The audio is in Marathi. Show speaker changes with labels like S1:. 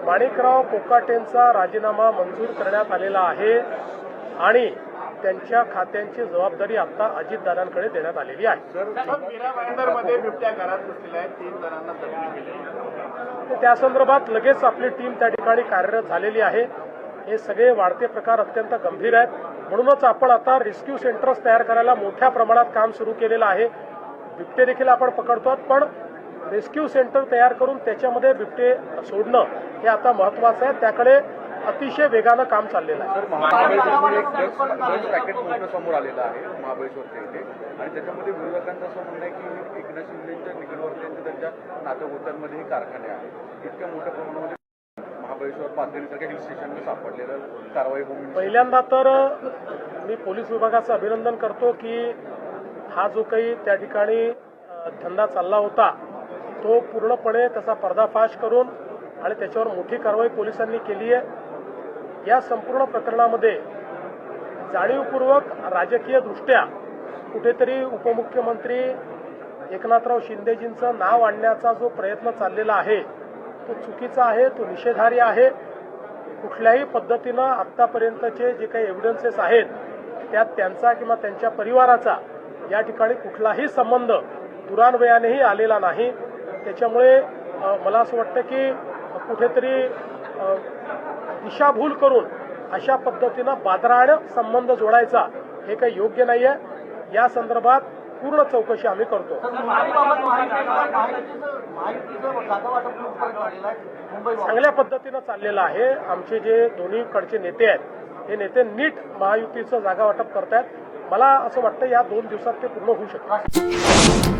S1: माणिकराव कोकाटेंचा राजीनामा मंजूर करण्यात आलेला आहे आणि त्यांच्या खात्यांची जबाबदारी आता अजितदादांकडे देण्यात आलेली आहे।
S2: मध्ये बिबट्या घरात बसलेल्या आहेत, 3 जणांना जखमी केले।
S1: त्या संदर्भात लगेच आपली टीम त्या ठिकाणी कार्यरत झालेली आहे। हे सगळे वाढते प्रकार अत्यंत गंभीर आहेत, म्हणूनच आपण आता रेस्क्यू सेंटर्स तयार करायला मोठ्या प्रमाणात काम सुरू केलेलं आहे। बिबटे देखील आपण पकडतो, पण रेस्क्यू सेंटर तयार करून त्याच्यामध्ये बिबटे सोडणं हे आता महत्वाचं आहे। त्याकडे अतिशय वेगानं काम चाललेलं आहे।
S3: महाबळेश्वरमध्ये एक ड्रग्ज पॅकेट मोठं समोर आलेलं आहे महाबळेश्वरच्या इथे, आणि त्याच्यामध्ये विरोधकांचं असं म्हणणं आहे की एकनाथ शिंदेच्या निकटवर्तीयांचे त्यांच्या नातेगोत्यांमध्ये हे कारखाने आहेत। इतक्या मोठ्या प्रमाणामध्ये महाबळेश्वर पाथरीसारख्या हिल स्टेशनवर सापडलेलं कारवाई होऊन
S1: पहिल्यांदा तर मी पोलीस विभागाचं अभिनंदन करतो की हा जो काही त्या ठिकाणी धंदा चालला होता तो पूर्णपणे त्याचा पर्दाफाश करून आणि त्याच्यावर मोठी कारवाई पोलिसांनी केली आहे। या संपूर्ण प्रकरणामध्ये जाणीवपूर्वक राजकीय दृष्ट्या कुठेतरी उपमुख्यमंत्री एकनाथराव शिंदेजींचं नाव आणण्याचा जो प्रयत्न चाललेला आहे तो चुकीचा आहे, तो निषेधार्ह आहे। कुठल्याही पद्धतीनं आतापर्यंतचे जे काही एव्हिडन्सेस आहेत त्यात त्यांचा किंवा त्यांच्या परिवाराचा या ठिकाणी कुठलाही संबंध दुरान्वयानेही आलेला नाही। त्याच्यामुळे मला असं वाटतं की कुठेतरी दिशाभूल करून अशा पद्धतीनं बादरानं संबंध जोडायचा हे काही योग्य नाहीये। या संदर्भात पूर्ण चौकशी आम्ही करतो। चांगल्या पद्धतीनं चाललेलं आहे। आमचे जे दोन्हीकडचे नेते आहेत हे नेते नीट महायुतीचं जागा वाटप करतायत। मला असं वाटतं या 2 दिवसात ते पूर्ण होऊ शकतं।